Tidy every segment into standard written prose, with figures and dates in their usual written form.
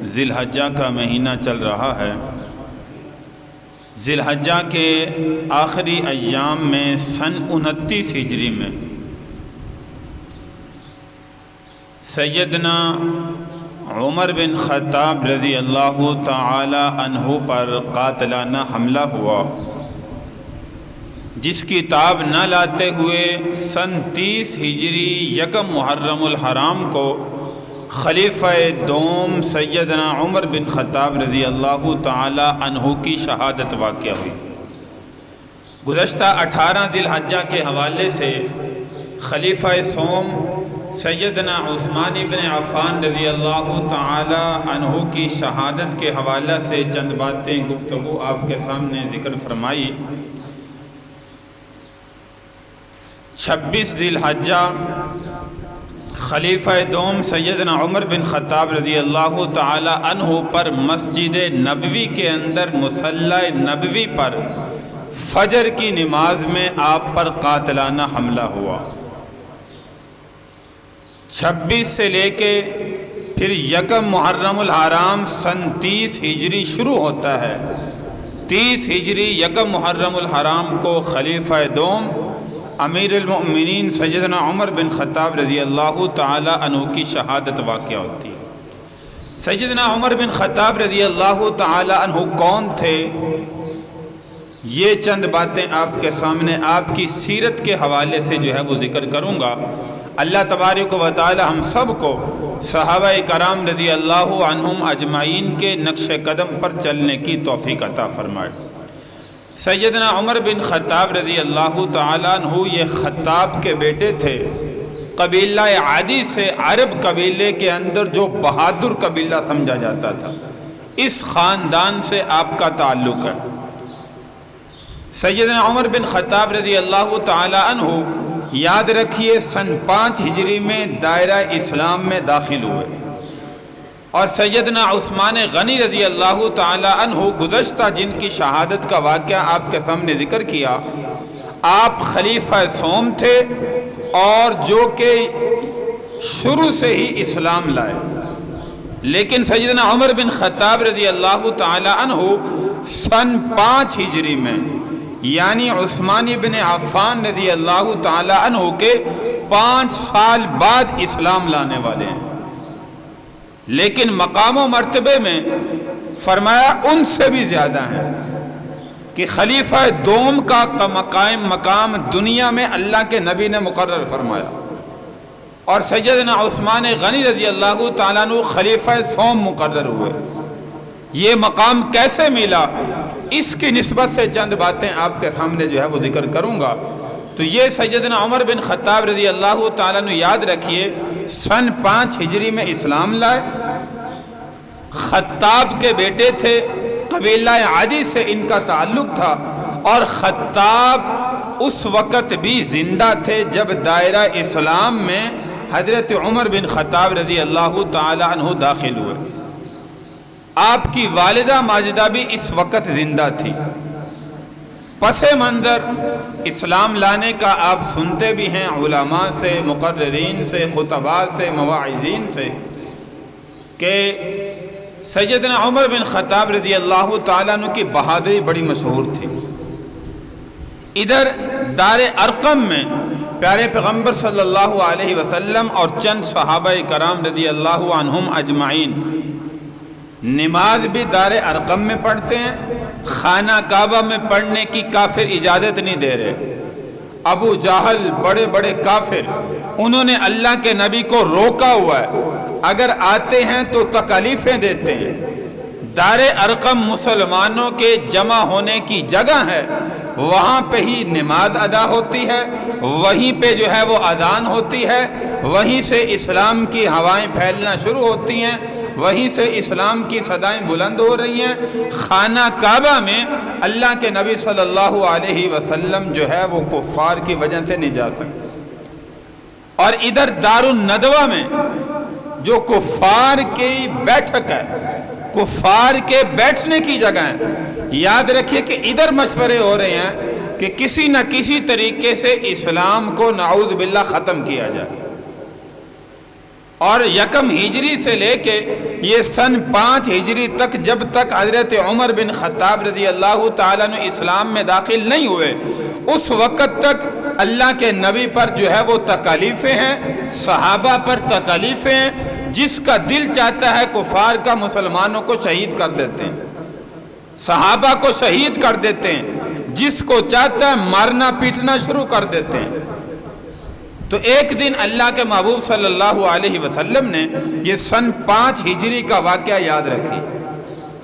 ذی الحجہ کا مہینہ چل رہا ہے۔ ذی الحجہ کے آخری ایام میں سن 29 ہجری میں سیدنا عمر بن خطاب رضی اللہ تعالی عنہ پر قاتلانہ حملہ ہوا، جس کی تاب نہ لاتے ہوئے سن 30 ہجری یکم محرم الحرام کو خلیفہ دوم سیدنا عمر بن خطاب رضی اللہ تعالی عنہ کی شہادت واقع ہوئی۔ گزشتہ 18 ذی الحجہ کے حوالے سے خلیفہ سوم سیدنا عثمان بن عفان رضی اللہ تعالی عنہ کی شہادت کے حوالے سے چند باتیں گفتگو آپ کے سامنے ذکر فرمائی۔ 26 ذی الحجہ خلیفہ دوم سیدنا عمر بن خطاب رضی اللہ تعالی عنہ پر مسجد نبوی کے اندر مصلی نبوی پر فجر کی نماز میں آپ پر قاتلانہ حملہ ہوا۔ 26 سے لے کے پھر یکم محرم الحرام سن 30 ہجری شروع ہوتا ہے۔ 30 ہجری یکم محرم الحرام کو خلیفہ دوم امیر المؤمنین سیدنا عمر بن خطاب رضی اللہ تعالی عنہ کی شہادت واقع ہوتی ہے۔ سیدنا عمر بن خطاب رضی اللہ تعالی عنہ کون تھے؟ یہ چند باتیں آپ کے سامنے آپ کی سیرت کے حوالے سے جو ہے وہ ذکر کروں گا۔ اللہ تبارک و تعالی ہم سب کو صحابہ کرام رضی اللہ عنہم اجمعین کے نقش قدم پر چلنے کی توفیق عطا فرمائے۔ سیدنا عمر بن خطاب رضی اللہ تعالیٰ عنہ یہ خطاب کے بیٹے تھے۔ قبیلہ عادی سے عرب قبیلے کے اندر جو بہادر قبیلہ سمجھا جاتا تھا، اس خاندان سے آپ کا تعلق ہے۔ سیدنا عمر بن خطاب رضی اللہ تعالیٰ عنہ یاد رکھیے سن 5 ہجری میں دائرہ اسلام میں داخل ہوئے، اور سیدنا عثمان غنی رضی اللہ تعالی عنہ گزشتہ جن کی شہادت کا واقعہ آپ کے سامنے ذکر کیا، آپ خلیفہ سوم تھے اور جو کہ شروع سے ہی اسلام لائے، لیکن سیدنا عمر بن خطاب رضی اللہ تعالی عنہ سن 5 ہجری میں یعنی عثمان بن عفان رضی اللہ تعالی عنہ کے 5 سال بعد اسلام لانے والے ہیں، لیکن مقام و مرتبے میں فرمایا ان سے بھی زیادہ ہیں کہ خلیفہ دوم کا مقام دنیا میں اللہ کے نبی نے مقرر فرمایا، اور سیدنا عثمان غنی رضی اللہ تعالیٰ عنہ خلیفہ سوم مقرر ہوئے۔ یہ مقام کیسے ملا، اس کی نسبت سے چند باتیں آپ کے سامنے جو ہے وہ ذکر کروں گا۔ تو یہ سیدنا عمر بن خطاب رضی اللہ تعالیٰ عنہ یاد رکھیے سن 5 ہجری میں اسلام لائے، خطاب کے بیٹے تھے، قبیلہ عادی سے ان کا تعلق تھا، اور خطاب اس وقت بھی زندہ تھے جب دائرہ اسلام میں حضرت عمر بن خطاب رضی اللہ تعالیٰ عنہ داخل ہوئے۔ آپ کی والدہ ماجدہ بھی اس وقت زندہ تھی۔ پس منظر اسلام لانے کا آپ سنتے بھی ہیں علماء سے، مقررین سے، خطباء سے، مواعظین سے، کہ سیدنا عمر بن خطاب رضی اللہ تعالیٰ عنہ کی بہادری بڑی مشہور تھی۔ ادھر دار ارقم میں پیارے پیغمبر صلی اللہ علیہ وسلم اور چند صحابہ کرام رضی اللہ عنہم اجمعین نماز بھی دار ارقم میں پڑھتے ہیں، خانہ کعبہ میں پڑھنے کی کافر اجازت نہیں دے رہے۔ ابو جہل بڑے بڑے کافر، انہوں نے اللہ کے نبی کو روکا ہوا ہے، اگر آتے ہیں تو تکلیفیں دیتے ہیں۔ دار ارقم مسلمانوں کے جمع ہونے کی جگہ ہے، وہاں پہ ہی نماز ادا ہوتی ہے، وہیں پہ جو ہے وہ اذان ہوتی ہے، وہیں سے اسلام کی ہوائیں پھیلنا شروع ہوتی ہیں، وہیں سے اسلام کی صدائیں بلند ہو رہی ہیں۔ خانہ کعبہ میں اللہ کے نبی صلی اللہ علیہ وسلم جو ہے وہ کفار کی وجہ سے نہیں جا سکتے، اور ادھر دار الندوہ میں جو کفار کی بیٹھک ہے، کفار کے بیٹھنے کی جگہ ہے، یاد رکھیے کہ ادھر مشورے ہو رہے ہیں کہ کسی نہ کسی طریقے سے اسلام کو نعوذ باللہ ختم کیا جائے۔ اور یکم ہجری سے لے کے یہ سن 5 ہجری تک، جب تک حضرت عمر بن خطاب رضی اللہ تعالیٰ عنہ اسلام میں داخل نہیں ہوئے، اس وقت تک اللہ کے نبی پر جو ہے وہ تکالیفیں ہیں، صحابہ پر تکالیفیں ہیں، جس کا دل چاہتا ہے کفار کا مسلمانوں کو شہید کر دیتے ہیں، صحابہ کو شہید کر دیتے ہیں، جس کو چاہتا ہے مارنا پیٹنا شروع کر دیتے ہیں۔ تو ایک دن اللہ کے محبوب صلی اللہ علیہ وسلم نے یہ سن 5 ہجری کا واقعہ یاد رکھی،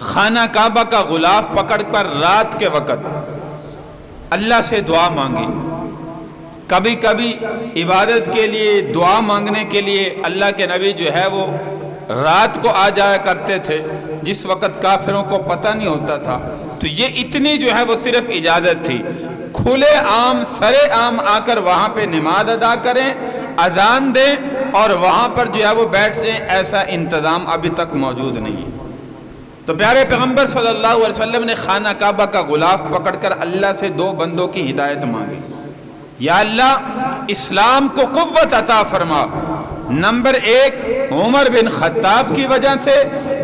خانہ کعبہ کا غلاف پکڑ کر رات کے وقت اللہ سے دعا مانگی۔ کبھی کبھی عبادت کے لیے، دعا مانگنے کے لیے اللہ کے نبی جو ہے وہ رات کو آ جایا کرتے تھے، جس وقت کافروں کو پتہ نہیں ہوتا تھا۔ تو یہ اتنی جو ہے وہ صرف اجازت تھی، کھلے عام سرے عام آ کر وہاں پہ نماز ادا کریں، اذان دیں اور وہاں پر جو ہے وہ بیٹھ جائیں، ایسا انتظام ابھی تک موجود نہیں ہے۔ تو پیارے پیغمبر صلی اللہ علیہ وسلم نے خانہ کعبہ کا غلاف پکڑ کر اللہ سے 2 بندوں کی ہدایت مانگی، یا اللہ اسلام کو قوت عطا فرما، نمبر 1 عمر بن خطاب کی وجہ سے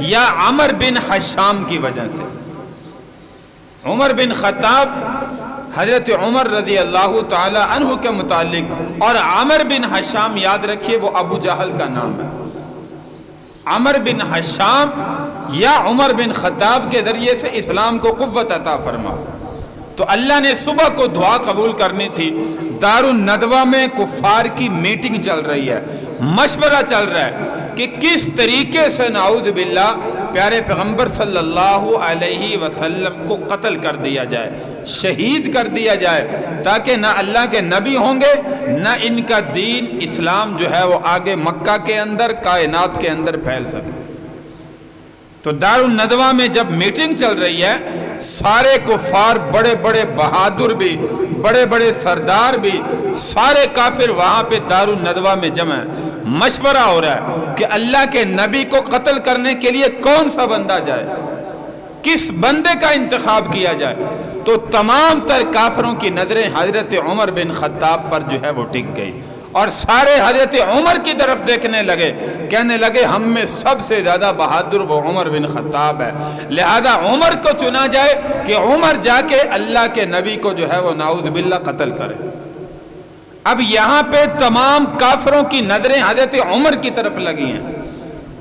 یا عمر بن حشام کی وجہ سے۔ عمر بن خطاب حضرت عمر رضی اللہ تعالی عنہ کے متعلق، اور عمر بن حشام یاد رکھیے وہ ابو جہل کا نام ہے۔ عمر بن حشام یا عمر بن خطاب کے ذریعے سے اسلام کو قوت عطا فرما۔ تو اللہ نے صبح کو دعا قبول کرنی تھی، دار الندوہ میں کفار کی میٹنگ چل رہی ہے، مشورہ چل رہا ہے کہ کس طریقے سے نعوذ باللہ پیارے پیغمبر صلی اللہ علیہ وسلم کو قتل کر دیا جائے، شہید کر دیا جائے، تاکہ نہ اللہ کے نبی ہوں گے نہ ان کا دین اسلام جو ہے وہ آگے مکہ کے اندر، کائنات کے اندر پھیل سکے۔ تو دار الندوہ میں جب میٹنگ چل رہی ہے، سارے کفار، بڑے بڑے بہادر بھی، بڑے بڑے سردار بھی، سارے کافر وہاں پہ دار الندوہ میں جمع ہیں، مشورہ ہو رہا ہے کہ اللہ کے نبی کو قتل کرنے کے لیے کون سا بندہ جائے، کس بندے کا انتخاب کیا جائے۔ تو تمام تر کافروں کی نظریں حضرت عمر بن خطاب پر جو ہے وہ ٹک گئی، اور سارے حضرت عمر کی طرف دیکھنے لگے، کہنے لگے ہم میں سب سے زیادہ بہادر وہ عمر بن خطاب ہے، لہذا عمر کو چنا جائے کہ عمر جا کے اللہ کے نبی کو جو ہے وہ نعوذ باللہ قتل کرے۔ اب یہاں پہ تمام کافروں کی نظریں حضرت عمر کی طرف لگی ہیں۔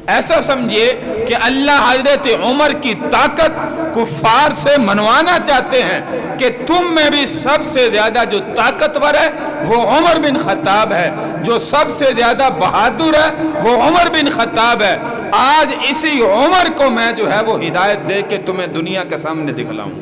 ایسا سمجھیے کہ اللہ حضرت عمر کی طاقت کفار سے منوانا چاہتے ہیں کہ تم میں بھی سب سے زیادہ جو طاقتور ہے وہ عمر بن خطاب ہے، جو سب سے زیادہ بہادر ہے وہ عمر بن خطاب ہے۔ آج اسی عمر کو میں جو ہے وہ ہدایت دے کے تمہیں دنیا کے سامنے دکھلاؤں۔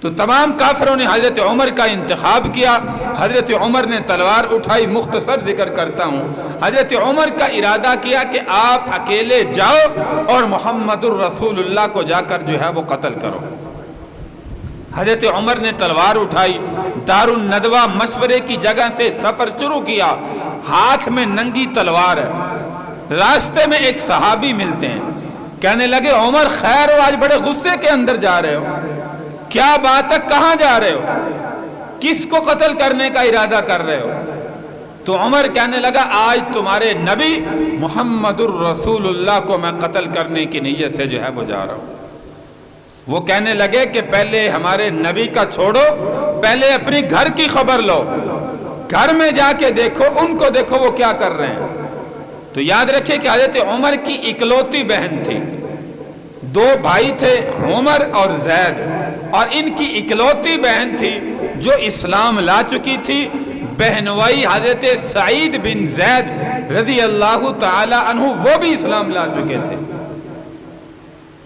تو تمام کافروں نے حضرت عمر کا انتخاب کیا۔ حضرت عمر نے تلوار اٹھائی، مختصر ذکر کرتا ہوں۔ حضرت عمر کا ارادہ کیا کہ آپ اکیلے جاؤ اور محمد الرسول اللہ کو جا کر جو ہے وہ قتل کرو۔ حضرت عمر نے تلوار اٹھائی، دار الندوہ مشورے کی جگہ سے سفر شروع کیا، ہاتھ میں ننگی تلوار ہے۔ راستے میں ایک صحابی ملتے ہیں، کہنے لگے عمر خیر ہو، آج بڑے غصے کے اندر جا رہے ہو، کیا بات ہے، کہاں جا رہے ہو، کس کو قتل کرنے کا ارادہ کر رہے ہو؟ تو عمر کہنے لگا آج تمہارے نبی محمد الرسول اللہ کو میں قتل کرنے کی نیت سے جو ہے وہ جا رہا ہوں۔ وہ کہنے لگے کہ پہلے ہمارے نبی کا چھوڑو، پہلے اپنی گھر کی خبر لو، گھر میں جا کے دیکھو، ان کو دیکھو وہ کیا کر رہے ہیں۔ تو یاد رکھیں کہ حضرت عمر کی اکلوتی بہن تھی، 2 بھائی تھے عمر اور زید، اور ان کی اکلوتی بہن تھی جو اسلام لا چکی تھی، بہنوئی حضرت سعید بن زید رضی اللہ تعالی عنہ، وہ بھی اسلام لا چکے تھے۔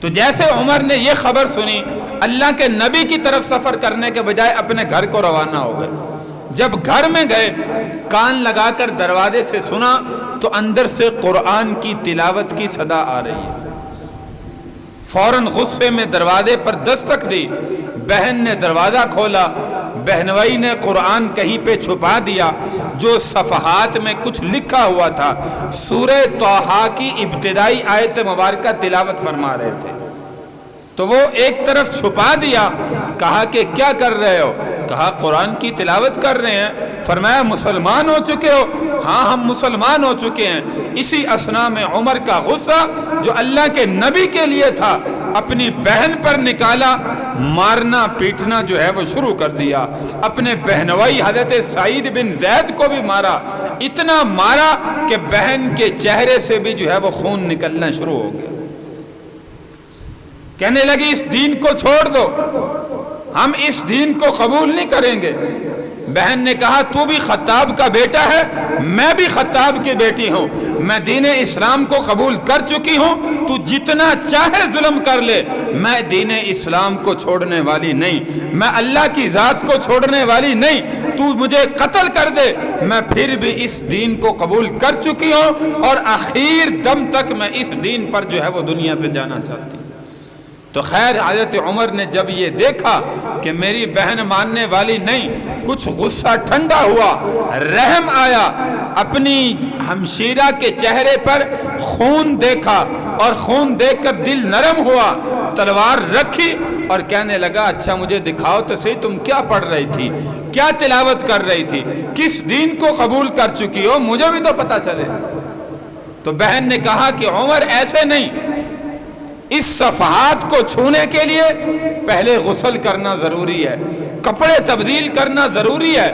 تو جیسے عمر نے یہ خبر سنی، اللہ کے نبی کی طرف سفر کرنے کے بجائے اپنے گھر کو روانہ ہو گئے۔ جب گھر میں گئے، کان لگا کر دروازے سے سنا تو اندر سے قرآن کی تلاوت کی صدا آ رہی ہے۔ فوراً غصے میں دروازے پر دستک دی، بہن نے دروازہ کھولا، بہنوئی نے قرآن کہیں پہ چھپا دیا، جو صفحات میں کچھ لکھا ہوا تھا، سورہ طٰہٰ کی ابتدائی آیت مبارکہ تلاوت فرما رہے تھے، تو وہ ایک طرف چھپا دیا۔ کہا کہ کیا کر رہے ہو؟ کہا قرآن کی تلاوت کر رہے ہیں۔ فرمایا مسلمان ہو چکے ہو؟ ہاں ہم مسلمان ہو چکے ہیں۔ اسی اثنا میں عمر کا غصہ جو اللہ کے نبی کے لیے تھا اپنی بہن پر نکالا، مارنا پیٹنا جو ہے وہ شروع کر دیا۔ اپنے بہنوئی حضرت سعید بن زید کو بھی مارا، اتنا مارا کہ بہن کے چہرے سے بھی جو ہے وہ خون نکلنا شروع ہو گیا۔ کہنے لگی اس دین کو چھوڑ دو، ہم اس دین کو قبول نہیں کریں گے۔ بہن نے کہا تو بھی خطاب کا بیٹا ہے، میں بھی خطاب کی بیٹی ہوں، میں دین اسلام کو قبول کر چکی ہوں، تو جتنا چاہے ظلم کر لے، میں دین اسلام کو چھوڑنے والی نہیں، میں اللہ کی ذات کو چھوڑنے والی نہیں، تو مجھے قتل کر دے، میں پھر بھی اس دین کو قبول کر چکی ہوں اور آخر دم تک میں اس دین پر جو ہے وہ دنیا سے جانا چاہتی ہوں۔ تو خیر حضرت عمر نے جب یہ دیکھا کہ میری بہن ماننے والی نہیں، کچھ غصہ ٹھنڈا ہوا، رحم آیا، اپنی ہمشیرہ کے چہرے پر خون دیکھا اور خون دیکھ کر دل نرم ہوا، تلوار رکھی اور کہنے لگا اچھا مجھے دکھاؤ تو صحیح تم کیا پڑھ رہی تھی، کیا تلاوت کر رہی تھی، کس دین کو قبول کر چکی ہو، مجھے بھی تو پتہ چلے۔ تو بہن نے کہا کہ عمر ایسے نہیں، اس صفحات کو چھونے کے لیے پہلے غسل کرنا ضروری ہے، کپڑے تبدیل کرنا ضروری ہے،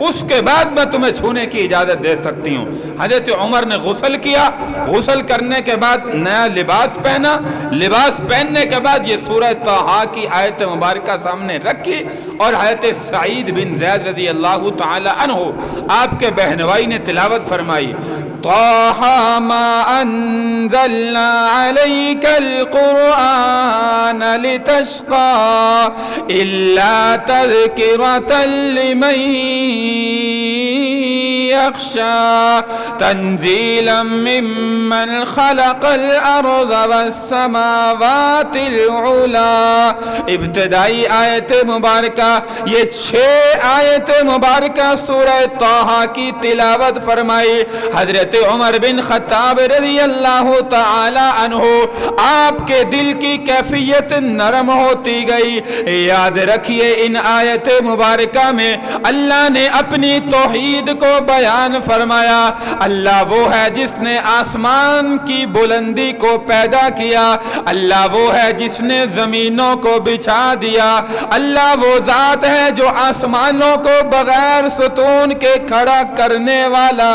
اس کے بعد میں تمہیں چھونے کی اجازت دے سکتی ہوں۔ حضرت عمر نے غسل کیا، غسل کرنے کے بعد نیا لباس پہنا، لباس پہننے کے بعد یہ سورہ طٰہٰ کی آیت مبارکہ سامنے رکھی اور حضرت سعید بن زید رضی اللہ تعالی عنہ آپ کے بہنوئی نے تلاوت فرمائی، طٰہٰ ما انزلنا علیک القرآن لتشقى الا تذکرة لمن یخشى تنزیلا ممن خلق الارض والسماوات العلا۔ ابتدائی آیت مبارکہ، یہ 6 آیت مبارکہ سورہ طٰہٰ کی تلاوت فرمائی۔ حضرت عمر بن خطاب رضی اللہ تعالی عنہ آپ کے دل کی کیفیت نرم ہوتی گئی۔ یاد رکھیے ان آیت مبارکہ میں اللہ نے اپنی توحید کو بیان فرمایا۔ اللہ وہ ہے جس نے آسمان کی بلندی کو پیدا کیا، اللہ وہ ہے جس نے زمینوں کو بچھا دیا، اللہ وہ ذات ہے جو آسمانوں کو بغیر ستون کے کھڑا کرنے والا۔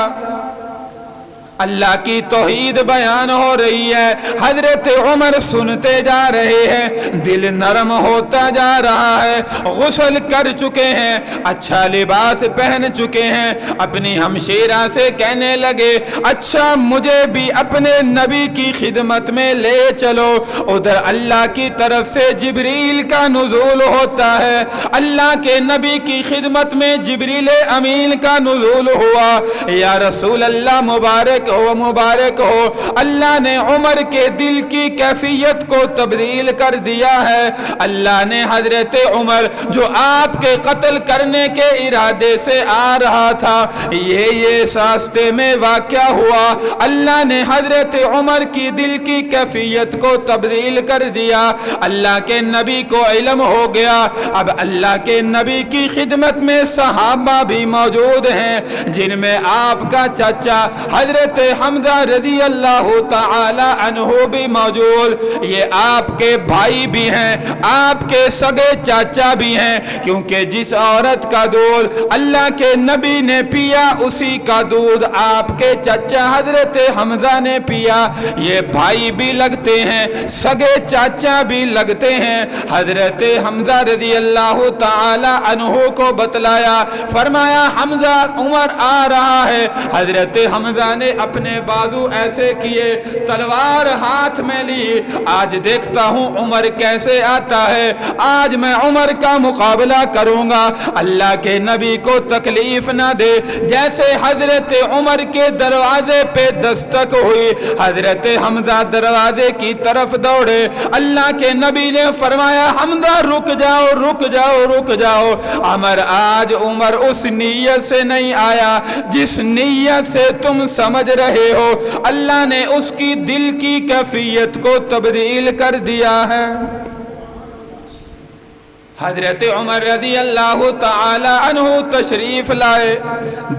اللہ کی توحید بیان ہو رہی ہے، حضرت عمر سنتے جا رہے ہیں، دل نرم ہوتا جا رہا ہے، غسل کر چکے ہیں، اچھا لباس پہن چکے ہیں، اپنی ہمشیرہ سے کہنے لگے اچھا مجھے بھی اپنے نبی کی خدمت میں لے چلو۔ ادھر اللہ کی طرف سے جبریل کا نزول ہوتا ہے، اللہ کے نبی کی خدمت میں جبریل امین کا نزول ہوا۔ یا رسول اللہ مبارک ہو، مبارک ہو، اللہ نے عمر کے دل کی کیفیت کو تبدیل کر دیا ہے۔ اللہ نے حضرت عمر جو آپ کے قتل کرنے کے ارادے سے آ رہا تھا، یہ راستے میں واقع ہوا، اللہ نے حضرت عمر کی دل کی کیفیت کو تبدیل کر دیا۔ اللہ کے نبی کو علم ہو گیا، اب اللہ کے نبی کی خدمت میں صحابہ بھی موجود ہیں، جن میں آپ کا چچا حضرت حمزہ رضی اللہ تعالی عنہ بھی موجود، یہ آپ کے بھائی بھی ہیں، آپ کے سگے چاچا بھی ہیں، کیونکہ جس عورت کا دودھ اللہ کے نبی نے پیا اسی کا دودھ آپ کے چچا حضرت حمزہ نے پیا، یہ بھائی بھی لگتے ہیں، سگے چاچا بھی لگتے ہیں۔ حضرت حمزہ رضی اللہ تعالی عنہ کو بتلایا، فرمایا حمزہ عمر آ رہا ہے۔ حضرت حمزہ نے اپنے بازو ایسے کیے، تلوار ہاتھ میں لی، آج دیکھتا ہوں عمر کیسے آتا ہے، آج میں عمر کا مقابلہ کروں گا، اللہ کے نبی کو تکلیف نہ دے۔ جیسے حضرت عمر کے دروازے پہ دستک ہوئی، حضرت حمزہ دروازے کی طرف دوڑے، اللہ کے نبی نے فرمایا حمزہ رک جاؤ رک جاؤ رک جاؤ، آج عمر اس نیت سے نہیں آیا جس نیت سے تم سمجھ رہے ہو، اللہ نے اس کی دل کی کیفیت کو تبدیل کر دیا ہے۔ حضرت عمر رضی اللہ تعالی عنہ تشریف لائے،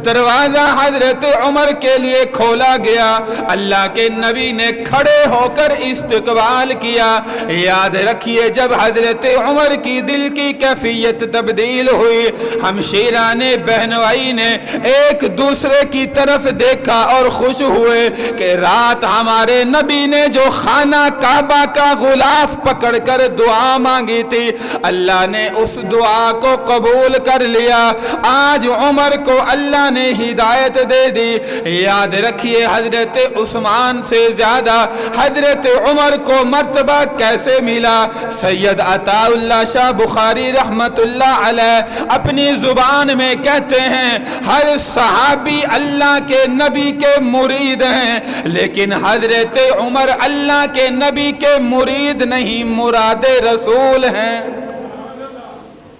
دروازہ حضرت عمر کے لیے کھولا گیا، اللہ کے نبی نے کھڑے ہو کر استقبال کیا۔ یاد رکھیے جب حضرت عمر کی دل کی کیفیت تبدیل ہوئی، ہمشیران بہنوئی نے ایک دوسرے کی طرف دیکھا اور خوش ہوئے کہ رات ہمارے نبی نے جو خانہ کعبہ کا غلاف پکڑ کر دعا مانگی تھی، اللہ نے اس دعا کو قبول کر لیا۔ آج عمر کو اللہ نے ہدایت دے دی۔ یاد رکھیے حضرت عثمان سے زیادہ حضرت عمر کو مرتبہ کیسے ملا۔ سید عطا اللہ شاہ بخاری رحمت اللہ علیہ اپنی زبان میں کہتے ہیں ہر صحابی اللہ کے نبی کے مرید ہیں، لیکن حضرت عمر اللہ کے نبی کے مرید نہیں، مراد رسول ہیں۔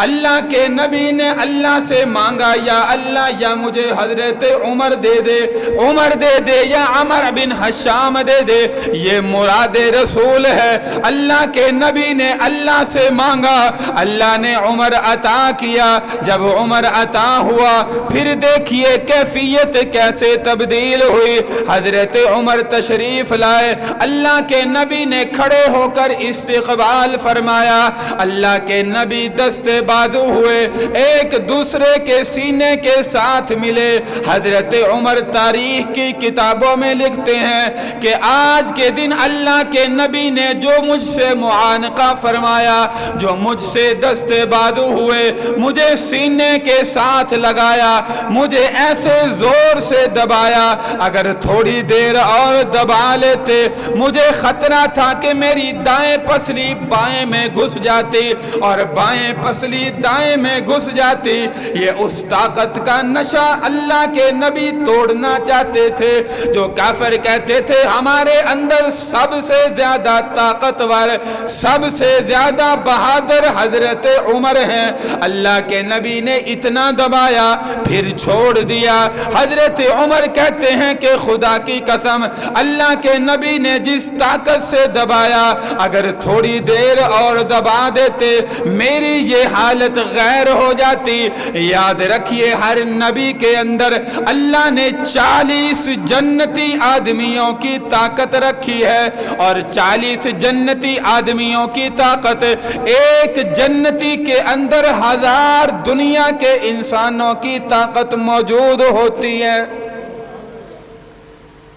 اللہ کے نبی نے اللہ سے مانگا یا اللہ یا مجھے حضرت عمر دے دے، عمر دے دے یا عمر بن حشام دے دے، یہ مراد رسول ہے۔ اللہ کے نبی نے اللہ سے مانگا، اللہ نے عمر عطا کیا۔ جب عمر عطا ہوا پھر دیکھیے کیفیت کیسے تبدیل ہوئی۔ حضرت عمر تشریف لائے، اللہ کے نبی نے کھڑے ہو کر استقبال فرمایا، اللہ کے نبی دستے بازو ہوئے، ایک دوسرے کے سینے کے ساتھ ملے۔ حضرت عمر تاریخ کی کتابوں میں لکھتے ہیں کہ آج کے دن اللہ کے نبی نے جو مجھ سے معانقہ فرمایا، جو مجھ سے دستے بازو ہوئے، مجھے سینے کے ساتھ لگایا، مجھے ایسے زور سے دبایا، اگر تھوڑی دیر اور دبا لیتے مجھے خطرہ تھا کہ میری دائیں پسلی بائیں میں گھس جاتی اور بائیں پسلی دائیں میں گھس جاتی۔ یہ اس طاقت کا نشہ اللہ کے نبی توڑنا چاہتے تھے۔ جو کافر کہتے تھے ہمارے اندر سب سے زیادہ طاقتور، سب سے زیادہ بہادر حضرت عمر ہیں، اللہ کے نبی نے اتنا دبایا پھر چھوڑ دیا۔ حضرت عمر کہتے ہیں کہ خدا کی قسم اللہ کے نبی نے جس طاقت سے دبایا، اگر تھوڑی دیر اور دبا دیتے میری یہ حالت غیر ہو جاتی۔ یاد رکھیے ہر نبی کے اندر اللہ نے 40 جنتی آدمیوں کی طاقت رکھی ہے، اور 40 جنتی آدمیوں کی طاقت ایک جنتی کے اندر 1000 دنیا کے انسانوں کی طاقت موجود ہوتی ہے۔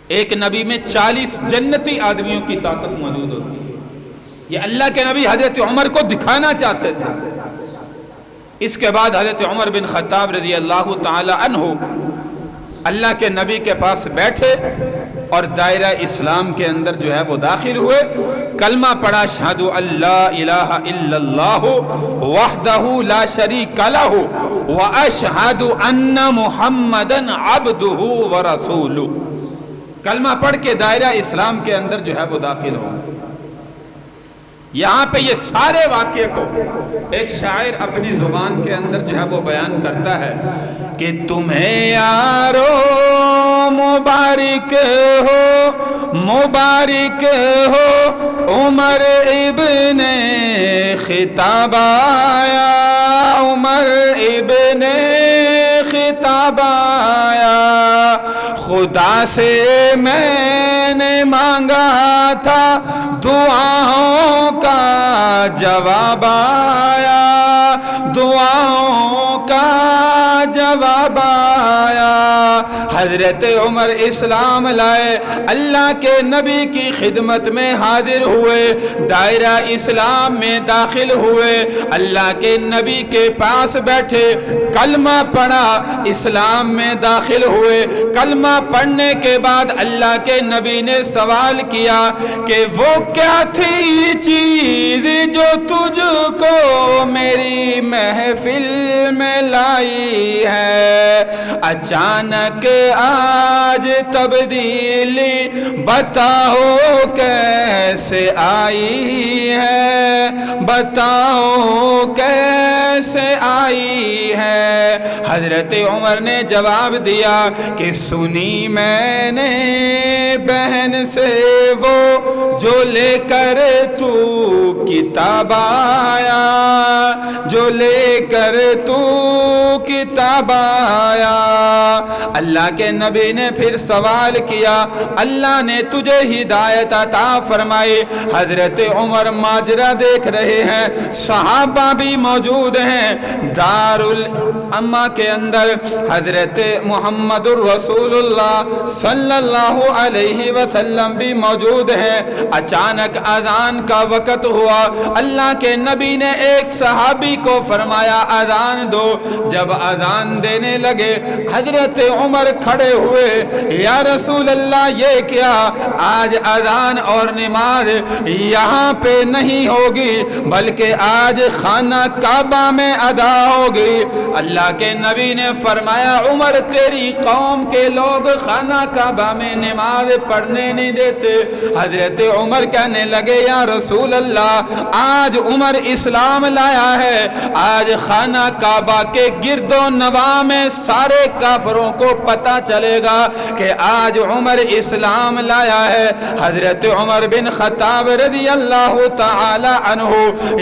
ایک نبی میں 40 جنتی آدمیوں کی طاقت موجود ہوتی ہے۔ یہ اللہ کے نبی حضرت عمر کو دکھانا چاہتے تھے۔ اس کے بعد حضرت عمر بن خطاب رضی اللہ تعالی عنہ اللہ کے نبی کے پاس بیٹھے اور دائرہ اسلام کے اندر جو ہے وہ داخل ہوئے، کلمہ پڑھا اشہد ان لا الہ الا اللہ وحدہ لا شریک لہ واشہد ان محمدا عبدہ ورسولہ۔ کلمہ پڑھ کے دائرہ اسلام کے اندر جو ہے وہ داخل ہو۔ یہاں پہ یہ سارے واقعے کو ایک شاعر اپنی زبان کے اندر جو ہے وہ بیان کرتا ہے کہ تمہیں یارو مبارک ہو، مبارک ہو عمر ابن خطاب آیا، عمر ابن خطاب آیا، خدا سے میں نے مانگا تھا دعاؤں کا جواب آیا، دعاؤں کا جواب آیا۔ حضرت عمر اسلام لائے، اللہ کے نبی کی خدمت میں حاضر ہوئے، دائرہ اسلام میں داخل ہوئے، اللہ کے نبی کے پاس بیٹھے، کلمہ پڑھا، اسلام میں داخل ہوئے۔ کلمہ پڑھنے کے بعد اللہ کے نبی نے سوال کیا کہ وہ کیا تھی چیز جو تجھ کو میری محفل میں لائی ہے؟ اچانک آج تبدیلی بتاؤ کیسے آئی ہے، بتاؤ کیسے آئی ہے۔ حضرت عمر نے جواب دیا کہ سنی میں نے بہن سے وہ جو لے کر تو کتاب آیا، جو لے کر تو کتاب آیا۔ اللہ کے نبی نے پھر سوال کیا، اللہ نے تجھے ہدایت عطا فرمائی۔ حضرت عمر ماجرا دیکھ رہے ہیں، صحابہ بھی موجود ہیں، دار الامہ کے اندر حضرت محمد الرسول اللہ صلی اللہ علیہ وسلم بھی موجود ہیں۔ اچانک اذان کا وقت ہوا، اللہ کے نبی نے ایک صحابی کو فرمایا اذان دو۔ جب اذان دینے لگے حضرت عمر کھڑے ہوئے، یا رسول اللہ یہ کیا؟ آج اذان اور نماز یہاں پہ نہیں ہوگی بلکہ آج خانہ کعبہ میں ادا ہوگی۔ اللہ کے نبی نے فرمایا عمر تیری قوم کے لوگ خانہ کعبہ میں نماز پڑھنے نہیں دیتے۔ حضرت عمر کہنے لگے یا رسول اللہ آج عمر اسلام لایا ہے، آج خانہ کعبہ کے گرد و نواح میں سارے کافروں کو پتہ چلے گا کہ آج عمر اسلام لایا ہے۔ حضرت عمر بن خطاب رضی اللہ تعالی عنہ،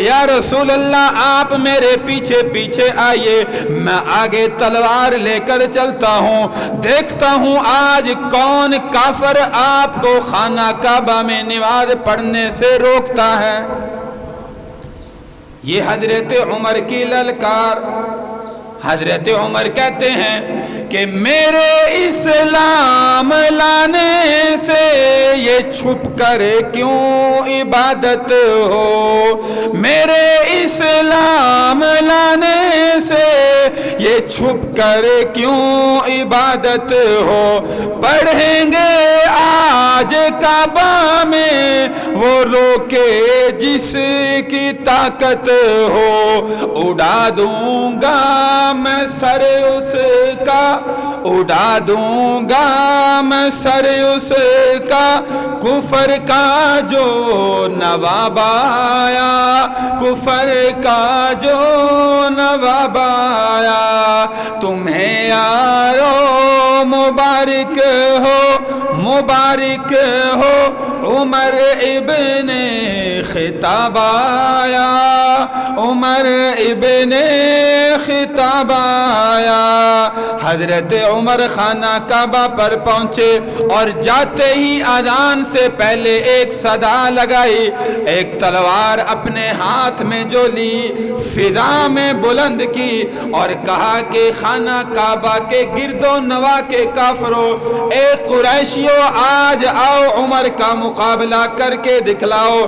یا رسول اللہ آپ میرے پیچھے پیچھے آئیے، میں آگے تلوار لے کر چلتا ہوں، دیکھتا ہوں آج کون کافر آپ کو خانہ کعبہ میں نماز پڑھنے سے روکتا ہے۔ یہ حضرت عمر کی للکار۔ حضرت عمر کہتے ہیں کہ میرے اسلام لانے سے یہ چھپ کر کیوں عبادت ہو، میرے اسلام لانے سے یہ چھپ کر کیوں عبادت ہو۔ پڑھیں گے آج کعبہ میں وہ روکے جس کی طاقت ہو، اڑا دوں گا میں سر اس کا، اڑا دوں گا میں سر اس کا، کفر کا جو نواب آیا، کفر کا جو نواب آیا۔ تمہیں یارو مبارک ہو، مبارک ہو، عمر ابن خطاب آیا، عمر ابن خطاب آیا۔ حضرت عمر خانہ کعبہ پر پہنچے اور جاتے ہی اذان سے پہلے ایک صدا لگائی، ایک تلوار اپنے ہاتھ میں جو لی فضا میں بلند کی اور کہا کہ خانہ کعبہ کے گرد و نواح کے کافروں، اے قریشیوں آج آؤ عمر کا مقابلہ کر کے دکھلاؤ۔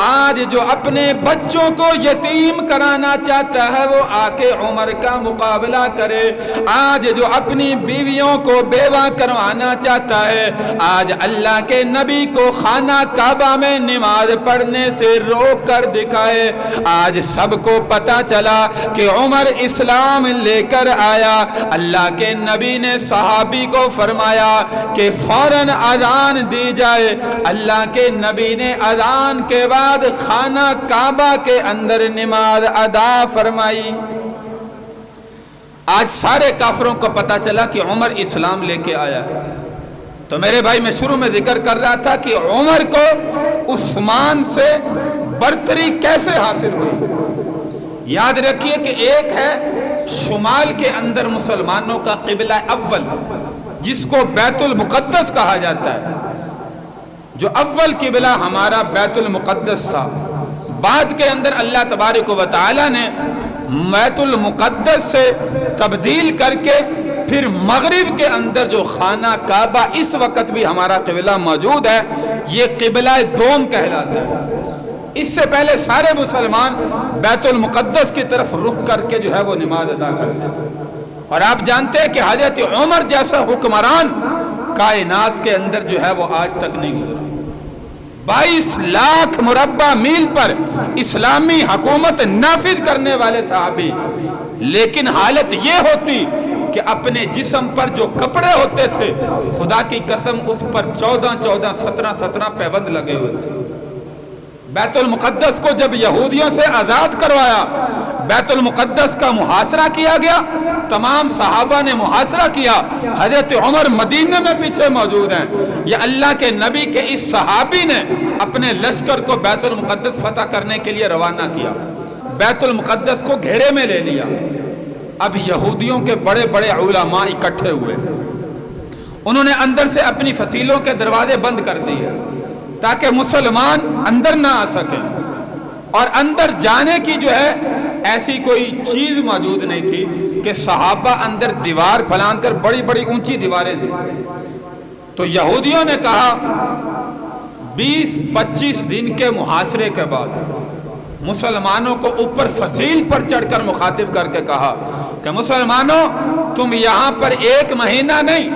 آج جو اپنے بچوں کو یتیم کرانا چاہتا ہے وہ آ کے عمر کا مقابلہ کرے، آج جو اپنی بیویوں کو بیوہ کروانا چاہتا ہے، آج اللہ کے نبی کو خانہ کعبہ میں نماز پڑھنے سے روک کر دکھائے۔ آج سب کو پتہ چلا کہ عمر اسلام لے کر آیا۔ اللہ کے نبی نے صحابی کو فرمایا کہ فوراً اذان دی جائے۔ اللہ کے نبی نے اذان کے بعد خانہ کعبہ کے اندر نماز ادا فرمائی۔ آج سارے کافروں کو پتہ چلا کہ عمر اسلام لے کے آیا۔ تو میرے بھائی میں شروع میں ذکر کر رہا تھا کہ عمر کو عثمان سے برتری کیسے حاصل ہوئی۔ یاد رکھیے کہ ایک ہے شمال کے اندر مسلمانوں کا قبلہ اول جس کو بیت المقدس کہا جاتا ہے، جو اول قبلہ ہمارا بیت المقدس تھا، بعد کے اندر اللہ تبارک و تعالی نے بیت المقدس سے تبدیل کر کے پھر مغرب کے اندر جو خانہ کعبہ اس وقت بھی ہمارا قبلہ موجود ہے یہ قبلہ دوم کہلاتا ہے۔ اس سے پہلے سارے مسلمان بیت المقدس کی طرف رخ کر کے جو ہے وہ نماز ادا کرتے ہیں۔ اور آپ جانتے ہیں کہ حضرت عمر جیسا حکمران کائنات کے اندر جو ہے وہ آج تک نہیں گزرا۔ 22 لاکھ مربع میل پر اسلامی حکومت نافذ کرنے والے صحابی، لیکن حالت یہ ہوتی کہ کہ اپنے جسم پر جو کپڑے ہوتے تھے خدا کی قسم اس پر 14 17 پیبند لگے ہوئے تھے۔ بیت المقدس کو جب یہودیوں سے آزاد کروایا، بیت المقدس کا محاصرہ کیا گیا، تمام صحابہ نے محاصرہ کیا، حضرت عمر مدینے میں پیچھے موجود ہیں۔ یہ اللہ کے نبی کے اس صحابی نے اپنے لشکر کو بیت المقدس فتح کرنے کے لیے روانہ کیا، بیت المقدس کو گھیرے میں لے لیا۔ اب یہودیوں کے بڑے بڑے علماء اکٹھے ہوئے، انہوں نے اندر سے اپنی فصیلوں کے دروازے بند کر دیے تاکہ مسلمان اندر نہ آ سکیں، اور اندر جانے کی جو ہے ایسی کوئی چیز موجود نہیں تھی کہ صحابہ اندر دیوار پھلان کر، بڑی بڑی اونچی دیواریں تھیں۔ تو یہودیوں نے کہا 20-25 دن کے محاصرے کے بعد مسلمانوں کو اوپر فصیل پر چڑھ کر مخاطب کر کے کہا کہ مسلمانوں تم یہاں پر 1 مہینہ نہیں،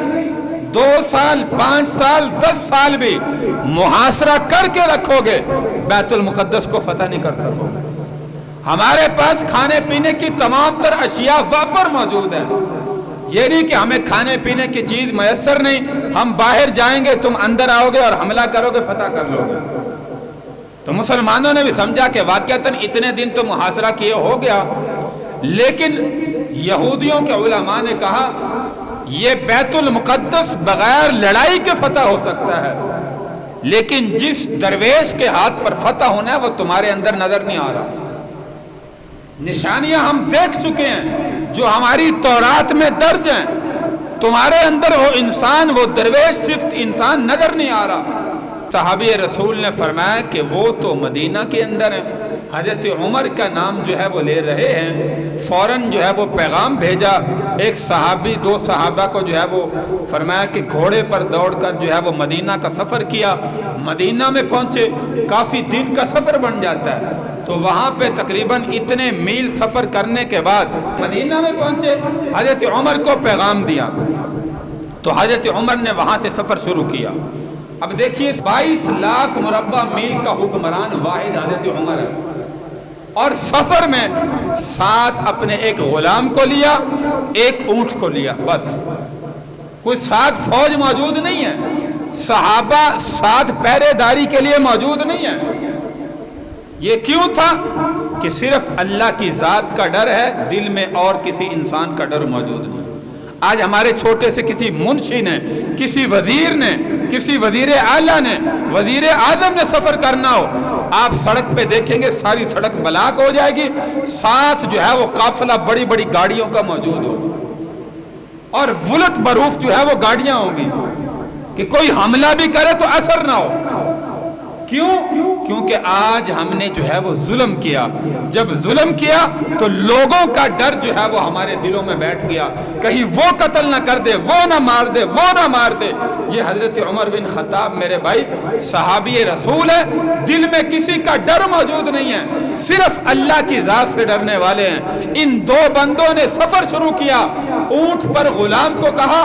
2 سال 5 سال 10 سال بھی محاصرہ کر کے رکھو گے، بیت المقدس کو فتح نہیں کر سکو گے۔ ہمارے پاس کھانے پینے کی تمام تر اشیاء وافر موجود ہیں، یہ نہیں کہ ہمیں کھانے پینے کی چیز میسر نہیں، ہم باہر جائیں گے تم اندر آؤ گے اور حملہ کرو گے فتح کر لو گے۔ تو مسلمانوں نے بھی سمجھا کہ واقعتاً اتنے دن تو محاصرہ کیے ہو گیا، لیکن یہودیوں کے علماء نے کہا یہ بیت المقدس بغیر لڑائی کے فتح ہو سکتا ہے، لیکن جس درویش کے ہاتھ پر فتح ہونا ہے وہ تمہارے اندر نظر نہیں آ رہا۔ نشانیاں ہم دیکھ چکے ہیں جو ہماری تورات میں درج ہیں، تمہارے اندر وہ انسان، وہ درویش صفت انسان نظر نہیں آ رہا۔ صحابی رسول نے فرمایا کہ وہ تو مدینہ کے اندر ہیں۔ حضرت عمر کا نام جو ہے وہ لے رہے ہیں، فوراً جو ہے وہ پیغام بھیجا، ایک صحابی 2 صحابہ کو جو ہے وہ فرمایا کہ گھوڑے پر دوڑ کر جو ہے وہ مدینہ کا سفر کیا۔ مدینہ میں پہنچے، کافی دن کا سفر بن جاتا ہے، تو وہاں پہ تقریباً اتنے میل سفر کرنے کے بعد مدینہ میں پہنچے، حضرت عمر کو پیغام دیا، تو حضرت عمر نے وہاں سے سفر شروع کیا۔ اب دیکھیے 22 لاکھ مربع میل کا حکمران واحد حضرت عمر ہے، اور سفر میں ساتھ اپنے ایک غلام کو لیا، ایک اونٹ کو لیا، بس کوئی ساتھ فوج موجود نہیں ہے، صحابہ ساتھ پہرے داری کے لیے موجود نہیں ہے۔ یہ کیوں تھا کہ صرف اللہ کی ذات کا ڈر ہے، دل میں اور کسی انسان کا ڈر موجود نہیں۔ آج ہمارے چھوٹے سے کسی منشی نے، کسی وزیر نے، کسی وزیر اعلیٰ نے، وزیر اعظم نے سفر کرنا ہو، آپ سڑک پہ دیکھیں گے ساری سڑک بلاک ہو جائے گی، ساتھ جو ہے وہ قافلہ بڑی بڑی گاڑیوں کا موجود ہو، اور ولٹ بروف جو ہے وہ گاڑیاں ہوں گی کہ کوئی حملہ بھی کرے تو اثر نہ ہو۔ کیوں؟ کیونکہ آج ہم نے جو ہے وہ ظلم کیا، جب ظلم کیا تو لوگوں کا ڈر جو ہے وہ ہمارے دلوں میں بیٹھ گیا، کہیں وہ قتل نہ کر دے، وہ نہ مار دے، وہ نہ مار دے۔ یہ حضرت عمر بن خطاب میرے بھائی صحابی رسول ہے، دل میں کسی کا ڈر موجود نہیں ہے، صرف اللہ کی ذات سے ڈرنے والے ہیں۔ ان 2 بندوں نے سفر شروع کیا، اونٹ پر غلام کو کہا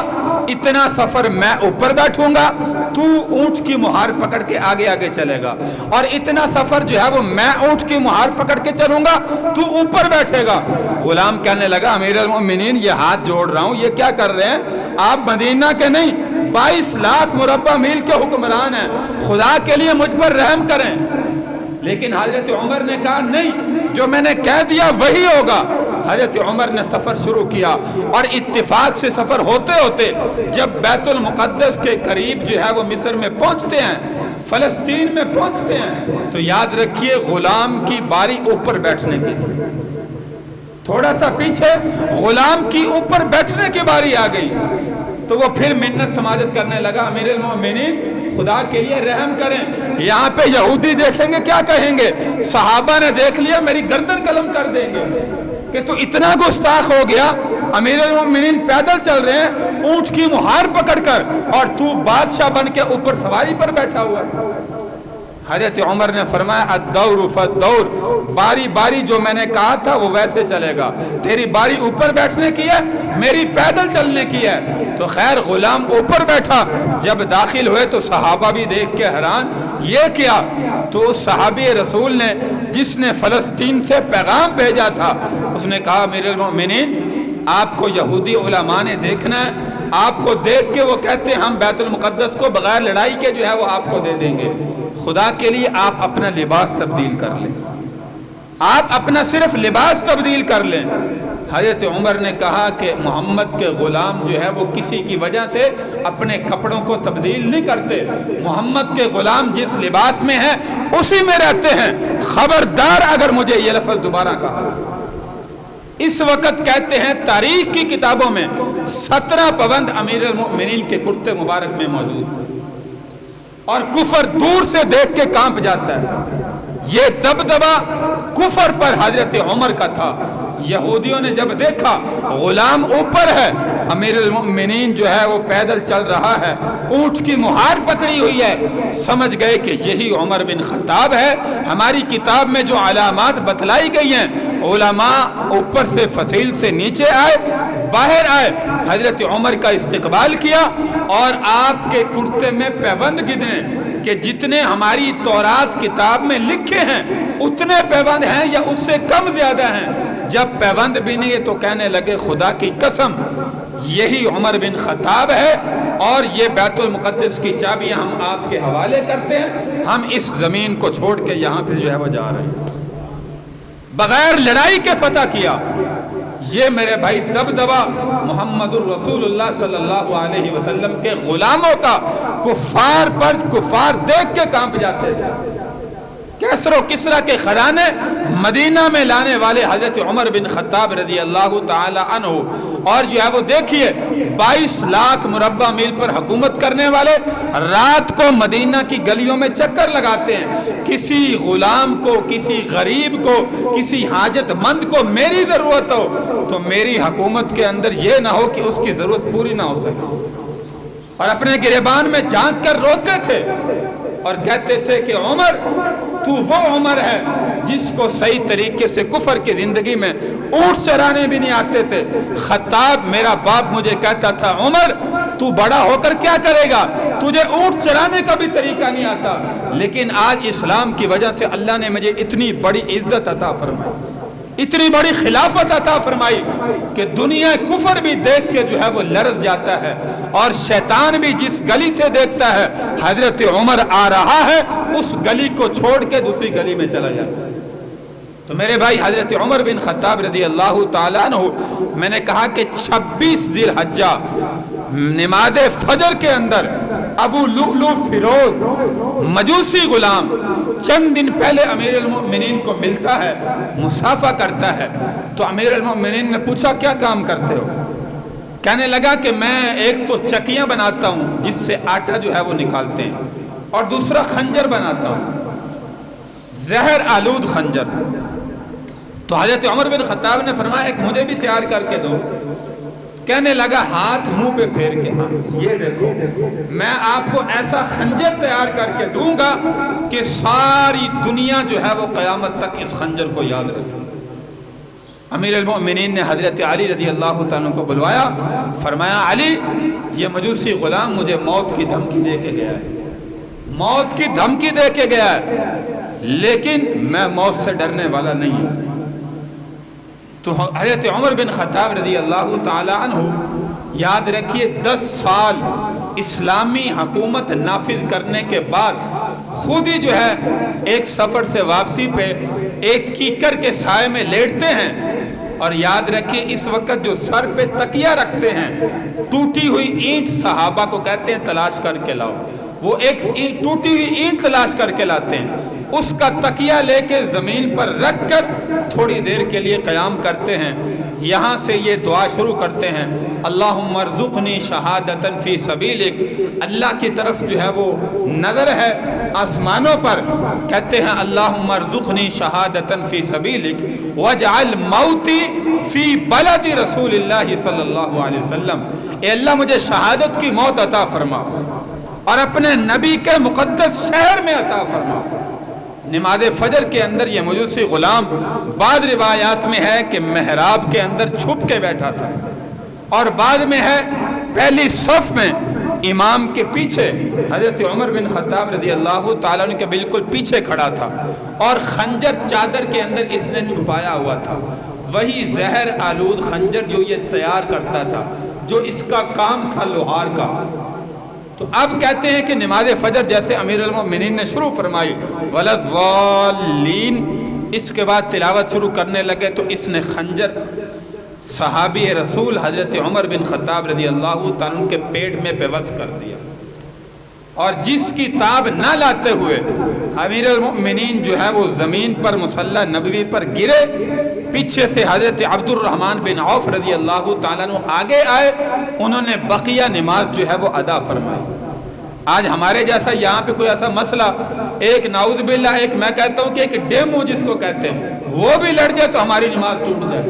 اتنا سفر میں اوپر بیٹھوں گا، تو اونٹ کی مہار پکڑ کے آگے آگے چلے گا، اور اتنا سفر جو ہے وہ میں اونٹ کی مہار پکڑ کے چلوں گا، تو اوپر بیٹھے گا۔ غلام کہنے لگا امیر المؤمنین یہ ہاتھ جوڑ رہا ہوں، یہ کیا کر رہے ہیں آپ؟ مدینہ کے نہیں 22 لاکھ مربع میل کے حکمران ہیں، خدا کے لیے مجھ پر رحم کریں۔ لیکن حضرت عمر نے کہا نہیں، جو میں نے کہہ دیا وہی ہوگا۔ حضرت عمر نے سفر شروع کیا، اور اتفاق سے سفر ہوتے ہوتے جب بیت المقدس کے قریب جو ہے وہ مصر میں پہنچتے ہیں، فلسطین میں پہنچتے ہیں، تو یاد رکھیے غلام کی باری اوپر بیٹھنے کی تھی، تھوڑا سا پیچھے غلام کی اوپر بیٹھنے کی باری آ گئی، تو وہ پھر منت سماجت کرنے لگا امیر المؤمنین خدا کے لیے رحم کریں۔ یہاں پہ یہودی دیکھیں گے کیا کہیں گے؟ صحابہ نے دیکھ لیا میری گردن قلم کر دیں گے کہ تو اتنا گستاخ ہو گیا، امیر المؤمنین پیدل چل رہے ہیں اونٹ کی مہار پکڑ کر، اور تو بادشاہ بن کے اوپر سواری پر بیٹھا ہوا ہے۔ حضرت عمر نے فرمایا الدور فالدور، باری باری جو میں نے کہا تھا وہ ویسے چلے گا، تیری باری اوپر بیٹھنے کی ہے، میری پیدل چلنے کی ہے۔ تو خیر غلام اوپر بیٹھا، جب داخل ہوئے تو صحابہ بھی دیکھ کے حیران، یہ کیا؟ تو اس صحابی رسول نے جس نے فلسطین سے پیغام بھیجا تھا، اس نے کہا امیر المؤمنین آپ کو یہودی علماء نے دیکھنا ہے، آپ کو دیکھ کے وہ کہتے ہیں ہم بیت المقدس کو بغیر لڑائی کے جو ہے وہ آپ کو دے دیں گے۔ خدا کے لیے آپ اپنا لباس تبدیل کر لیں، آپ اپنا صرف لباس تبدیل کر لیں۔ حضرت عمر نے کہا کہ محمد کے غلام جو ہے وہ کسی کی وجہ سے اپنے کپڑوں کو تبدیل نہیں کرتے، محمد کے غلام جس لباس میں ہیں اسی میں رہتے ہیں، خبردار اگر مجھے یہ لفظ دوبارہ کہا۔ اس وقت کہتے ہیں تاریخ کی کتابوں میں 17 پابند امیر المؤمنین کے کرتے مبارک میں موجود ہے، اور کفر دور سے دیکھ کے کانپ جاتا ہے۔ یہ دبدبا کفر پر حضرت عمر کا تھا۔ یہودیوں نے جب دیکھا غلام اوپر ہے، امیر المؤمنین جو ہے وہ پیدل چل رہا ہے، اونٹ کی مہار پکڑی ہوئی ہے، سمجھ گئے کہ یہی عمر بن خطاب ہے۔ ہماری کتاب میں جو علامات بتلائی گئی ہیں، علماء اوپر سے فصیل سے نیچے آئے، باہر آئے، حضرت عمر کا استقبال کیا اور آپ کے کرتے میں پیوند گدنے کہ جتنے ہماری تورات کتاب میں لکھے ہیں اتنے پیوند ہیں یا اس سے کم زیادہ ہیں۔ جب پیوند بھی نہیں ہے تو کہنے لگے خدا کی قسم یہی عمر بن خطاب ہے، اور یہ بیت المقدس کی چابیاں ہم آپ کے حوالے کرتے ہیں، ہم اس زمین کو چھوڑ کے یہاں پہ جو ہے وہ جا رہے ہیں۔ بغیر لڑائی کے فتح کیا۔ یہ میرے بھائی دبدبا محمد الرسول اللہ صلی اللہ علیہ وسلم کے غلاموں کا کفار پر کفار دیکھ کے کانپ جاتے تھے۔ کیسر و کسرا کے خزانے مدینہ میں لانے والے حضرت عمر بن خطاب رضی اللہ تعالی عنہ، اور جو ہے وہ دیکھیے 22 لاکھ مربع میل پر حکومت کرنے والے رات کو مدینہ کی گلیوں میں چکر لگاتے ہیں۔ کسی غلام کو، کسی غریب کو، کسی حاجت مند کو میری ضرورت ہو تو میری حکومت کے اندر یہ نہ ہو کہ اس کی ضرورت پوری نہ ہو سکے، اور اپنے گریبان میں جھانک کر روتے تھے اور کہتے تھے کہ عمر تو وہ عمر ہے جس کو صحیح طریقے سے کفر کی زندگی میں اونٹ چرانے بھی نہیں آتے تھے۔ خطاب میرا باپ مجھے کہتا تھا عمر تو بڑا ہو کر کیا کرے گا، تجھے اونٹ چرانے کا بھی طریقہ نہیں آتا، لیکن آج اسلام کی وجہ سے اللہ نے مجھے اتنی بڑی عزت عطا فرمائی، اتنی بڑی خلافت عطا فرمائی کہ دنیا کفر بھی دیکھ کے جو ہے وہ لرز جاتا ہے، اور شیطان بھی جس گلی سے دیکھتا ہے حضرت عمر آ رہا ہے اس گلی کو چھوڑ کے دوسری گلی میں چلا جاتا ہے۔ تو میرے بھائی حضرت عمر بن خطاب رضی اللہ تعالیٰ عنہ، میں نے کہا کہ 26 ذی الحجہ نماز فجر کے اندر ابو لؤلؤ فیروز مجوسی غلام چند دن پہلے امیر المؤمنین کو ملتا ہے، مصافحہ کرتا ہے، تو امیر المؤمنین نے پوچھا کیا کام کرتے ہو؟ کہنے لگا کہ میں ایک تو چکیاں بناتا ہوں جس سے آٹا جو ہے وہ نکالتے ہیں، اور دوسرا خنجر بناتا ہوں، زہر آلود خنجر۔ تو حضرت عمر بن خطاب نے فرمایا ایک مجھے بھی تیار کر کے دو۔ کہنے لگا ہاتھ منہ پہ پھیر کے، ہاں یہ دیکھو میں آپ کو ایسا خنجر تیار کر کے دوں گا کہ ساری دنیا جو ہے وہ قیامت تک اس خنجر کو یاد رکھے۔ امیر المؤمنین نے حضرت علی رضی اللہ تعالیٰ کو بلوایا، فرمایا علی یہ مجوسی غلام مجھے موت کی دھمکی دے کے گیا ہے، موت کی دھمکی دے کے گیا ہے، لیکن میں موت سے ڈرنے والا نہیں ہوں۔ تو حضرت عمر بن خطاب رضی اللہ تعالی عنہ یاد رکھیے 10 سال اسلامی حکومت نافذ کرنے کے بعد خود ہی جو ہے ایک سفر سے واپسی پہ ایک کیکر کے سائے میں لیٹتے ہیں، اور یاد رکھیے اس وقت جو سر پہ تکیہ رکھتے ہیں ٹوٹی ہوئی اینٹ صحابہ کو کہتے ہیں تلاش کر کے لاؤ، وہ ایک ٹوٹی ہوئی اینٹ تلاش کر کے لاتے ہیں، اس کا تکیہ لے کے زمین پر رکھ کر تھوڑی دیر کے لیے قیام کرتے ہیں، یہاں سے یہ دعا شروع کرتے ہیں اللہم ارزقنی شہادتاً فی سبیلک، اللہ کی طرف جو ہے وہ نظر ہے آسمانوں پر، کہتے ہیں اللہم ارزقنی شہادتاً فی سبیلک واجعل موتی فی بلد رسول اللہ صلی اللہ علیہ وسلم، اے اللہ مجھے شہادت کی موت عطا فرما اور اپنے نبی کے مقدس شہر میں عطا فرما۔ نماز فجر کے اندر یہ مجوسی غلام بعض روایات میں ہے کہ محراب کے اندر چھپ کے بیٹھا تھا، اور بعد میں ہے پہلی صف میں امام کے پیچھے حضرت عمر بن خطاب رضی اللہ تعالیٰ عنہ کے بالکل پیچھے کھڑا تھا، اور خنجر چادر کے اندر اس نے چھپایا ہوا تھا۔ وہی زہر آلود خنجر جو یہ تیار کرتا تھا، جو اس کا کام تھا لوہار کا۔ تو اب کہتے ہیں کہ نماز فجر جیسے امیر المؤمنین نے شروع فرمائی وَلَضَّالِّينَ، اس کے بعد تلاوت شروع کرنے لگے تو اس نے خنجر صحابی رسول حضرت عمر بن خطاب رضی اللہ تعالیٰ عنہ کے پیٹ میں بےبس کر دیا، اور جس کی تاب نہ لاتے ہوئے امیر المؤمنین جو ہے وہ زمین پر مصلی نبوی پر گرے۔ پیچھے سے حضرت عبد الرحمن بن عوف رضی اللہ تعالیٰ عنہ آگے آئے، انہوں نے بقیہ نماز جو ہے وہ ادا فرمائی۔ آج ہمارے جیسا یہاں پہ کوئی ایسا مسئلہ، ایک نعوذ باللہ، ایک میں کہتا ہوں کہ ایک ڈیمو جس کو کہتے ہیں، وہ بھی لڑ جائے تو ہماری نماز ٹوٹ جائے۔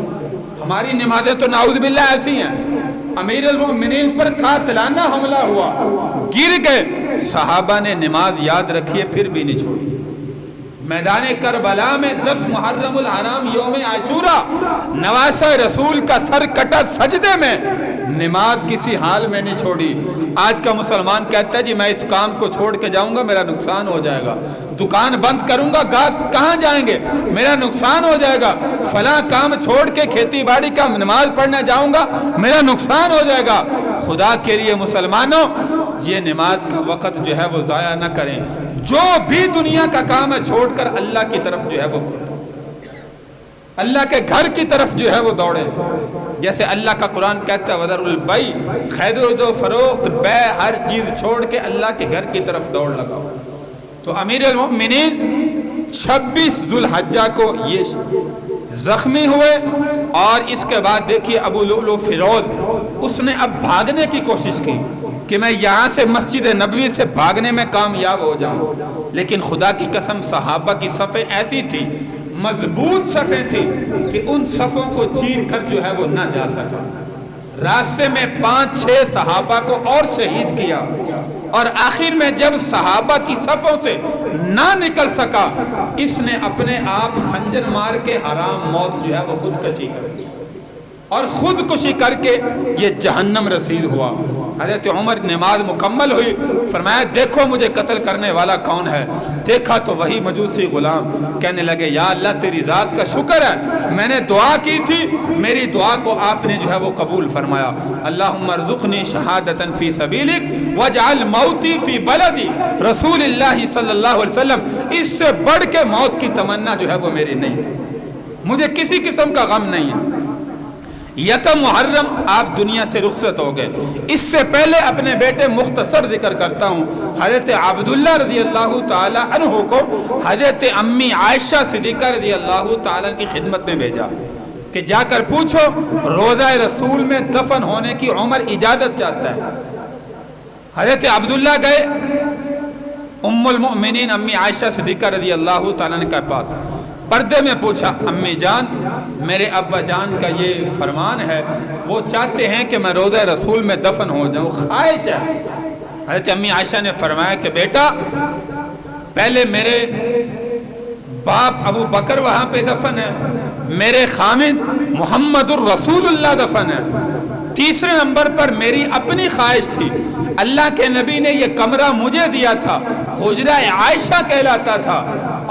ہماری نمازیں تو نعوذ باللہ ایسی ہیں، امیر المؤمنین پر قاتلانہ حملہ ہوا، گر گئے، صحابہ نے نماز یاد رکھی ہے پھر بھی نہیں چھوڑی۔ میدان کربلا میں 10 محرم الحرام یوم عاشورہ نواسہ رسول کا سر کٹا سجدے میں، نماز کسی حال میں نہیں چھوڑی۔ آج کا مسلمان کہتا ہے جی میں اس کام کو چھوڑ کے جاؤں گا میرا نقصان ہو جائے گا، دکان بند کروں گا گاہک کہاں جائیں گے، میرا نقصان ہو جائے گا، فلاں کام چھوڑ کے کھیتی باڑی کا نماز پڑھنے جاؤں گا میرا نقصان ہو جائے گا۔ خدا کے لیے مسلمانوں یہ نماز کا وقت جو ہے وہ ضائع نہ کریں، جو بھی دنیا کا کام ہے چھوڑ کر اللہ کی طرف جو ہے وہ اللہ کے گھر کی طرف جو ہے وہ دوڑے۔ جیسے اللہ کا قرآن کہتا ہے وَذَرُوا الْبَيْعَ، خرید و فروخت، بے، ہر چیز چھوڑ کے اللہ کے گھر کی طرف دوڑ لگاؤ۔ تو امیر المؤمنین 26 ذوالحجہ کو یہ زخمی ہوئے، اور اس کے بعد دیکھیے ابو لؤلؤ فیروز، اس نے اب بھاگنے کی کوشش کی کہ میں یہاں سے مسجد نبوی سے بھاگنے میں کامیاب ہو جاؤں، لیکن خدا کی قسم صحابہ کی صفیں ایسی تھی، مضبوط صفیں تھی کہ ان صفوں کو چیر کر جو ہے وہ نہ جا سکا۔ راستے میں 5-6 صحابہ کو اور شہید کیا، اور آخر میں جب صحابہ کی صفوں سے نہ نکل سکا، اس نے اپنے آپ خنجر مار کے حرام موت جو ہے وہ خودکشی کر دی، اور خودکشی کر کے یہ جہنم رسید ہوا۔ حضرت عمر نماز مکمل ہوئی، فرمایا دیکھو مجھے قتل کرنے والا کون ہے؟ دیکھا تو وہی مجوسی غلام، کہنے لگے یا اللہ تیری ذات کا شکر ہے، میں نے دعا کی تھی، میری دعا کو آپ نے جو ہے وہ قبول فرمایا۔ اللہم ارزقنی شہادتاً فی سبیلک واجعل موتی فی بلدی، رسول اللہ صلی اللہ علیہ وسلم، اس سے بڑھ کے موت کی تمنا جو ہے وہ میری نہیں تھی، مجھے کسی قسم کا غم نہیں ہے۔ یکم محرم آپ دنیا سے رخصت ہو گئے۔ اس سے پہلے اپنے بیٹے مختصر ذکر کرتا ہوں، حضرت عبداللہ رضی اللہ تعالی عنہ کو حضرت امی عائشہ صدیقہ رضی اللہ تعالی عنہ کی خدمت میں بھیجا کہ جا کر پوچھو روضہ رسول میں دفن ہونے کی عمر اجازت چاہتا ہے۔ حضرت عبداللہ گئے ام المؤمنین امی عائشہ صدیقہ رضی اللہ تعالی عنہ کے پاس، پردے میں پوچھا امی جان میرے ابا جان کا یہ فرمان ہے، وہ چاہتے ہیں کہ میں روضہ رسول میں دفن ہو جاؤں، خواہش ہے۔ حضرت امی عائشہ نے فرمایا کہ بیٹا پہلے میرے باپ ابو بکر وہاں پہ دفن ہے، میرے خامد محمد الرسول اللہ دفن ہے، تیسرے نمبر پر میری اپنی خواہش تھی، اللہ کے نبی نے یہ کمرہ مجھے دیا تھا، حجرہ عائشہ کہلاتا تھا،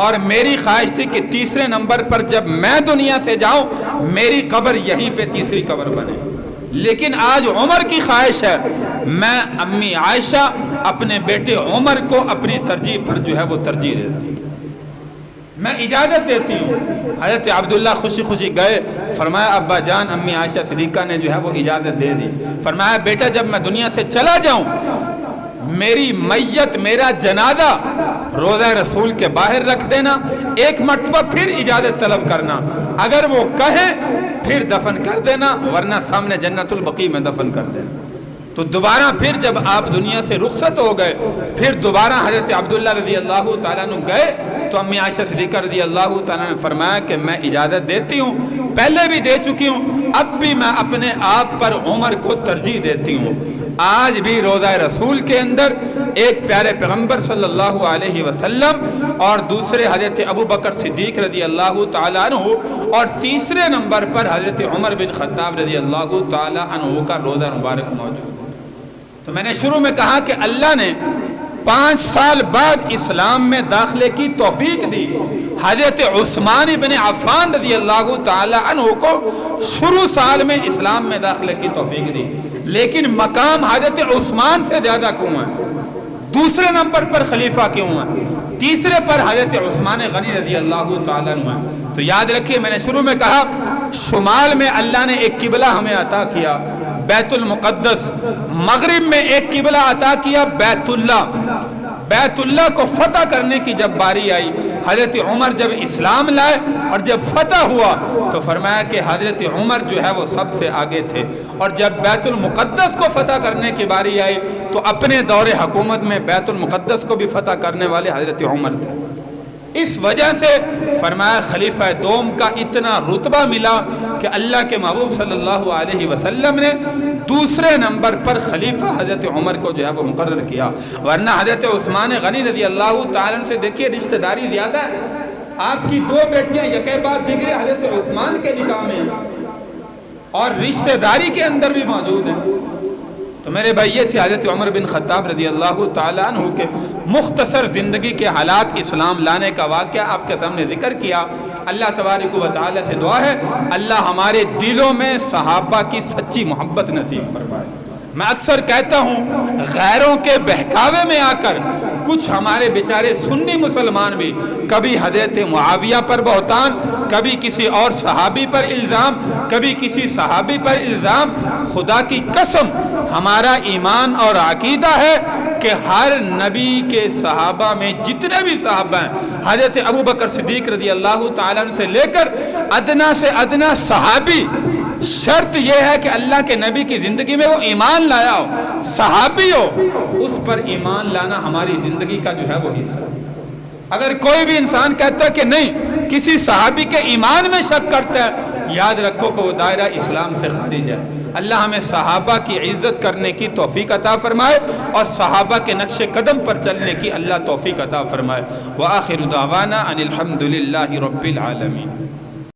اور میری خواہش تھی کہ تیسرے نمبر پر جب میں دنیا سے جاؤں میری قبر یہیں پہ تیسری قبر بنے، لیکن آج عمر کی خواہش ہے، میں امی عائشہ اپنے بیٹے عمر کو اپنی ترجیح پر جو ہے وہ ترجیح دیتی ہوں، میں اجازت دیتی ہوں۔ حضرت عبداللہ خوشی خوشی گئے، فرمایا ابا جان امی عائشہ صدیقہ نے جو ہے وہ اجازت دے دی، فرمایا بیٹا جب میں دنیا سے چلا جاؤں میری میت میرا جنازہ روضہ رسول کے باہر رکھ دینا، ایک مرتبہ پھر اجازت طلب کرنا، اگر وہ کہیں پھر دفن کر دینا، ورنہ سامنے جنت البقیع میں دفن کر دینا۔ تو دوبارہ پھر جب آپ دنیا سے رخصت ہو گئے، پھر دوبارہ حضرت عبداللہ رضی اللہ تعالیٰ عنہ گئے تو امی عائشہ صدیقہ رضی اللہ تعالیٰ نے فرمایا کہ میں اجازت دیتی ہوں، پہلے بھی دے چکی ہوں، اب بھی میں اپنے آپ پر عمر کو ترجیح دیتی ہوں۔ آج بھی روضہ رسول کے اندر ایک پیارے پیغمبر صلی اللہ علیہ وسلم اور دوسرے حضرت ابو بکر صدیق رضی اللہ تعالیٰ عنہ اور تیسرے نمبر پر حضرت عمر بن خطاب رضی اللہ تعالیٰ عنہ کا روضہ مبارک موجود۔ تو میں نے شروع میں کہا کہ اللہ نے 5 سال بعد اسلام میں داخلے کی توفیق دی. حضرت عثمان ابن عفان رضی اللہ تعالی عنہ کو شروع سال میں اسلام میں داخلے کی توفیق دی. لیکن مقام حضرت عثمان سے زیادہ کیوں ہے؟ دوسرے نمبر پر خلیفہ کیوں ہے؟ تیسرے پر حضرت عثمان غنی رضی اللہ تعالیٰ عنہ ہے. تو یاد رکھیے، میں نے شروع میں کہا شمال میں اللہ نے ایک قبلہ ہمیں عطا کیا بیت المقدس، مغرب میں ایک قبلہ عطا کیا بیت اللہ. بیت اللہ کو فتح کرنے کی جب باری آئی، حضرت عمر جب اسلام لائے اور جب فتح ہوا تو فرمایا کہ حضرت عمر جو ہے وہ سب سے آگے تھے. اور جب بیت المقدس کو فتح کرنے کی باری آئی تو اپنے دور حکومت میں بیت المقدس کو بھی فتح کرنے والے حضرت عمر تھے. اس وجہ سے فرمایا خلیفہ دوم کا اتنا رتبہ ملا کہ اللہ کے محبوب صلی اللہ علیہ وسلم نے دوسرے نمبر پر خلیفہ حضرت عمر کو جو ہے وہ مقرر کیا. ورنہ حضرت عثمان غنی رضی اللہ تعالیٰ سے دیکھیے رشتہ داری زیادہ ہے. آپ کی 2 بیٹیاں یکے بعد دیگرے حضرت عثمان کے نکاح میں اور رشتہ داری کے اندر بھی موجود ہیں. تو میرے بھائی یہ تھے حضرت عمر بن خطاب رضی اللہ تعالیٰ عنہ کے مختصر زندگی کے حالات، اسلام لانے کا واقعہ آپ کے سامنے ذکر کیا. اللہ تبارک و تعالیٰ سے دعا ہے اللہ ہمارے دلوں میں صحابہ کی سچی محبت نصیب فرمائے. میں اکثر کہتا ہوں غیروں کے بہکاوے میں آ کر کچھ ہمارے بیچارے سنی مسلمان بھی کبھی حضرت معاویہ پر بہتان، کبھی کسی اور صحابی پر الزام، کبھی کسی صحابی پر الزام. خدا کی قسم ہمارا ایمان اور عقیدہ ہے کہ ہر نبی کے صحابہ میں جتنے بھی صحابہ ہیں، حضرت ابو بکر صدیق رضی اللہ تعالیٰ عنہ سے لے کر ادنا سے ادنا صحابی، شرط یہ ہے کہ اللہ کے نبی کی زندگی میں وہ ایمان لایا ہو، صحابی ہو. اس پر ایمان لانا ہماری زندگی کا جو ہے وہ حصہ. اگر کوئی بھی انسان کہتا ہے کہ نہیں کسی صحابی کے ایمان میں شک کرتا ہے، یاد رکھو کہ وہ دائرہ اسلام سے خارج ہے. اللہ ہمیں صحابہ کی عزت کرنے کی توفیق عطا فرمائے اور صحابہ کے نقش قدم پر چلنے کی اللہ توفیق عطا فرمائے. وآخر دعوانا ان الحمد للہ رب العالمین.